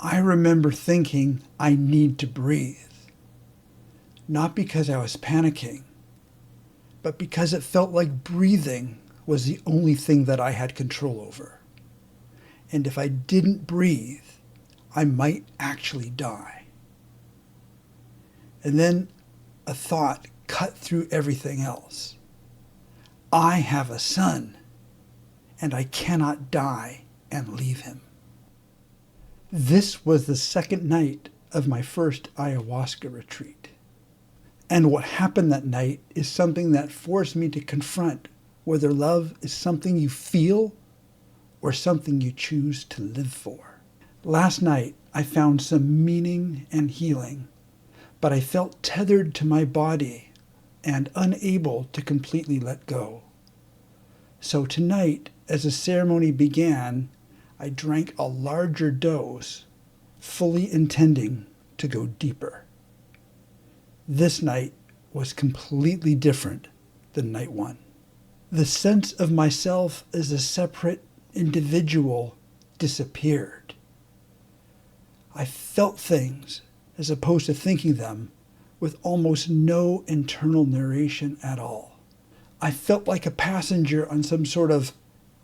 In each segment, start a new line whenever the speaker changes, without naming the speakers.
I remember thinking I need to breathe, not because I was panicking, but because it felt like breathing was the only thing that I had control over. And if I didn't breathe, I might actually die. And then a thought cut through everything else. I have a son, and I cannot die and leave him. This was the second night of my first ayahuasca retreat. And what happened that night is something that forced me to confront whether love is something you feel or something you choose to live for. Last night, I found some meaning and healing, but I felt tethered to my body and unable to completely let go. So tonight, as the ceremony began, I drank a larger dose, fully intending to go deeper. This night was completely different than night one. The sense of myself as a separate individual disappeared. I felt things as opposed to thinking them with almost no internal narration at all. I felt like a passenger on some sort of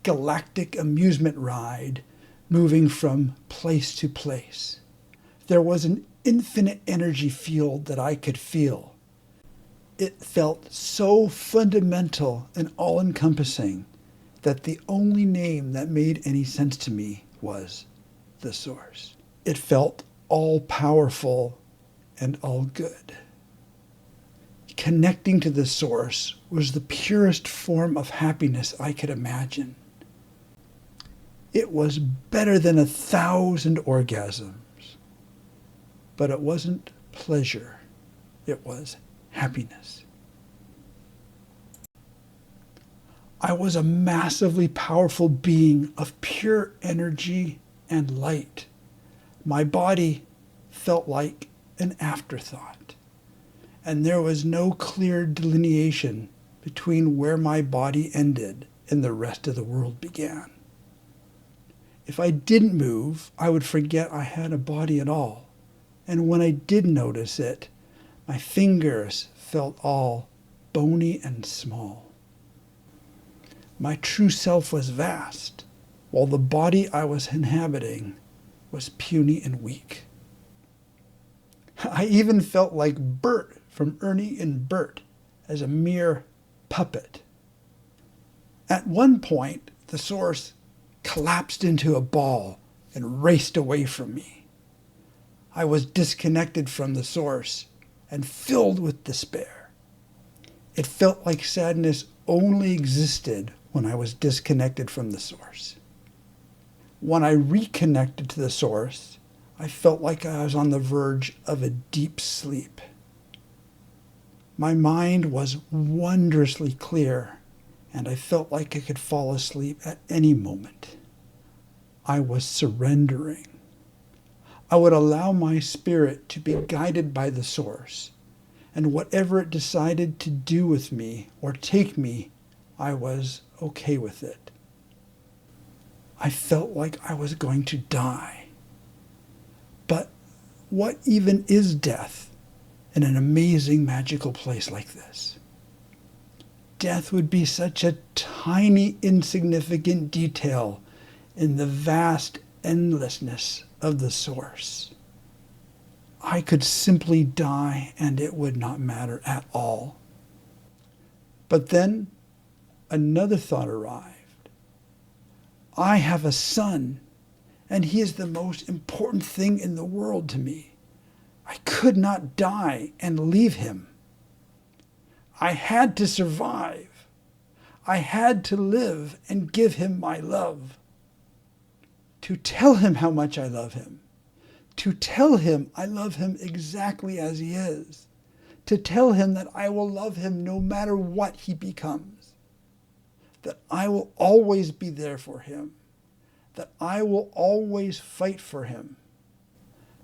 galactic amusement ride, moving from place to place. There was an infinite energy field that I could feel. It felt so fundamental and all-encompassing that the only name that made any sense to me was the Source. It felt all-powerful and all good. Connecting to the Source was the purest form of happiness I could imagine. It was better than 1,000 orgasms. But it wasn't pleasure. It was happiness. I was a massively powerful being of pure energy and light. My body felt like an afterthought, and there was no clear delineation between where my body ended and the rest of the world began. If I didn't move, I would forget I had a body at all. And when I did notice it, my fingers felt all bony and small. My true self was vast, while the body I was inhabiting was puny and weak. I even felt like Bert from Ernie and Bert as a mere puppet. At one point, the Source collapsed into a ball and raced away from me. I was disconnected from the Source and filled with despair. It felt like sadness only existed when I was disconnected from the Source. When I reconnected to the Source, I felt like I was on the verge of a deep sleep. My mind was wondrously clear, and I felt like I could fall asleep at any moment. I was surrendering. I would allow my spirit to be guided by the Source, and whatever it decided to do with me or take me, I was okay with it. I felt like I was going to die. But what even is death in an amazing, magical place like this? Death would be such a tiny, insignificant detail in the vast endlessness of the Source. I could simply die and it would not matter at all. But then another thought arrived. I have a son, and he is the most important thing in the world to me. I could not die and leave him. I had to survive. I had to live and give him my love. To tell him how much I love him. To tell him I love him exactly as he is. To tell him that I will love him no matter what he becomes. That I will always be there for him. That I will always fight for him.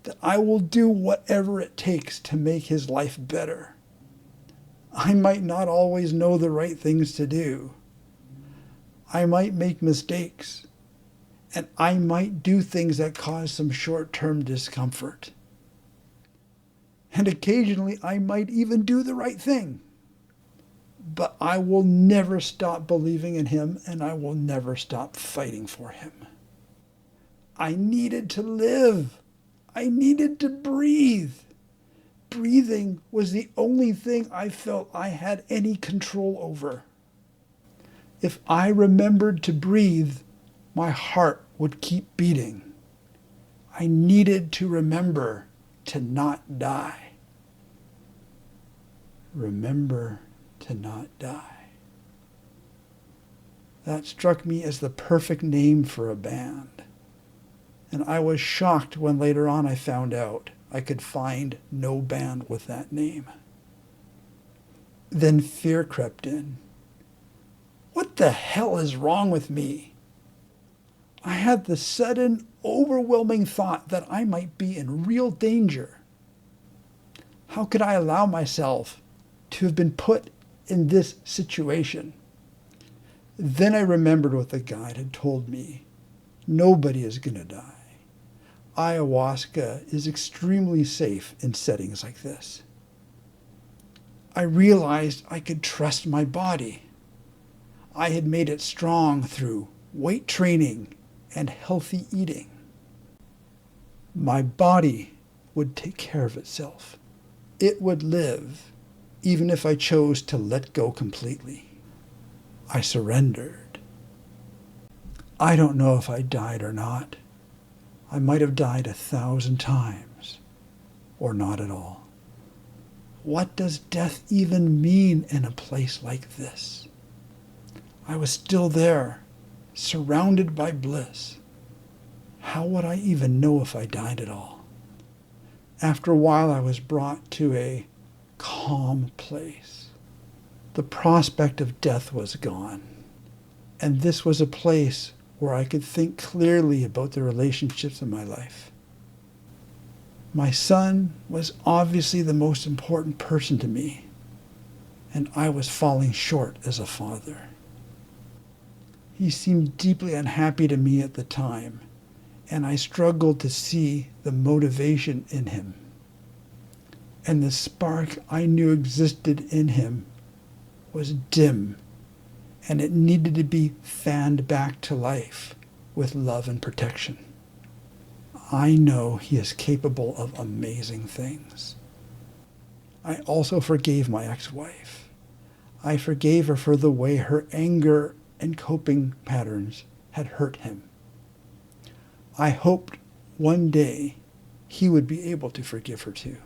That I will do whatever it takes to make his life better. I might not always know the right things to do. I might make mistakes. and I might do things that cause some short-term discomfort. And occasionally I might even do the right thing. But I will never stop believing in him, and I will never stop fighting for him. I needed to live. I needed to breathe. Breathing was the only thing I felt I had any control over. If I remembered to breathe, my heart would keep beating. I needed to remember to not die. Remember to not die. That struck me as the perfect name for a band. And I was shocked when later on I found out I could find no band with that name. Then fear crept in. What the hell is wrong with me? I had the sudden, overwhelming thought that I might be in real danger. How could I allow myself to have been put in this situation? Then I remembered what the guide had told me. Nobody is going to die. Ayahuasca is extremely safe in settings like this. I realized I could trust my body. I had made it strong through weight training and healthy eating. My body would take care of itself. It would live, even if I chose to let go completely. I surrendered. I don't know if I died or not. I might have died 1,000 times, or not at all. What does death even mean in a place like this? I was still there, surrounded by bliss. How would I even know if I died at all? After a while, I was brought to a calm place. The prospect of death was gone, and this was a place where I could think clearly about the relationships in my life. My son was obviously the most important person to me, and I was falling short as a father. He seemed deeply unhappy to me at the time, and I struggled to see the motivation in him. And the spark I knew existed in him was dim, and it needed to be fanned back to life with love and protection. I know he is capable of amazing things. I also forgave my ex-wife. I forgave her for the way her anger and coping patterns had hurt him. I hoped one day he would be able to forgive her too.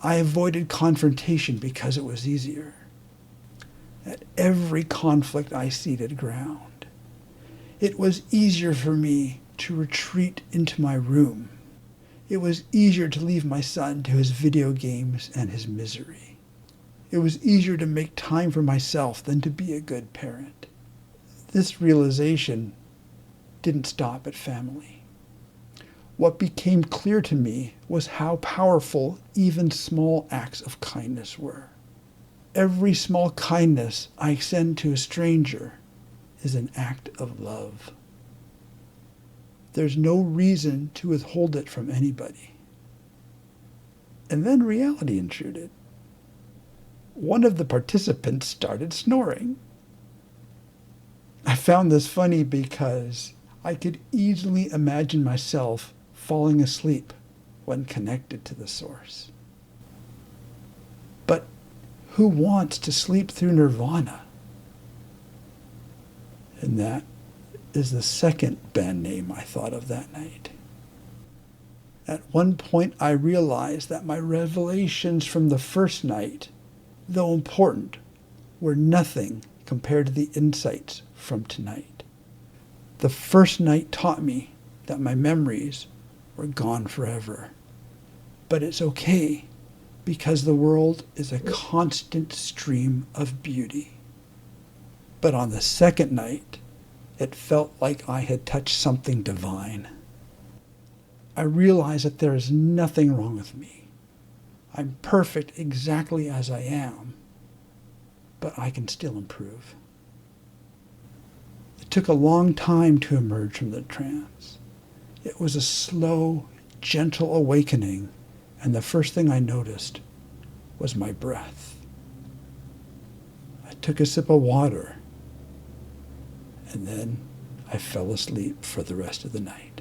I avoided confrontation because it was easier. At every conflict I ceded ground. It was easier for me to retreat into my room. It was easier to leave my son to his video games and his misery. It was easier to make time for myself than to be a good parent. This realization didn't stop at family. What became clear to me was how powerful even small acts of kindness were. Every small kindness I extend to a stranger is an act of love. There's no reason to withhold it from anybody. And then reality intruded. One of the participants started snoring. I found this funny because I could easily imagine myself falling asleep when connected to the source. But who wants to sleep through nirvana? And that is the second band name I thought of that night. At one point, I realized that my revelations from the first night, though important, were nothing compared to the insights from tonight. The first night taught me that my memories were gone forever. But it's okay, because the world is a constant stream of beauty. But on the second night, it felt like I had touched something divine. I realized that there is nothing wrong with me. I'm perfect exactly as I am, but I can still improve. The took a long time to emerge from the trance. It was a slow, gentle awakening, and the first thing I noticed was my breath. I took a sip of water, and then I fell asleep for the rest of the night.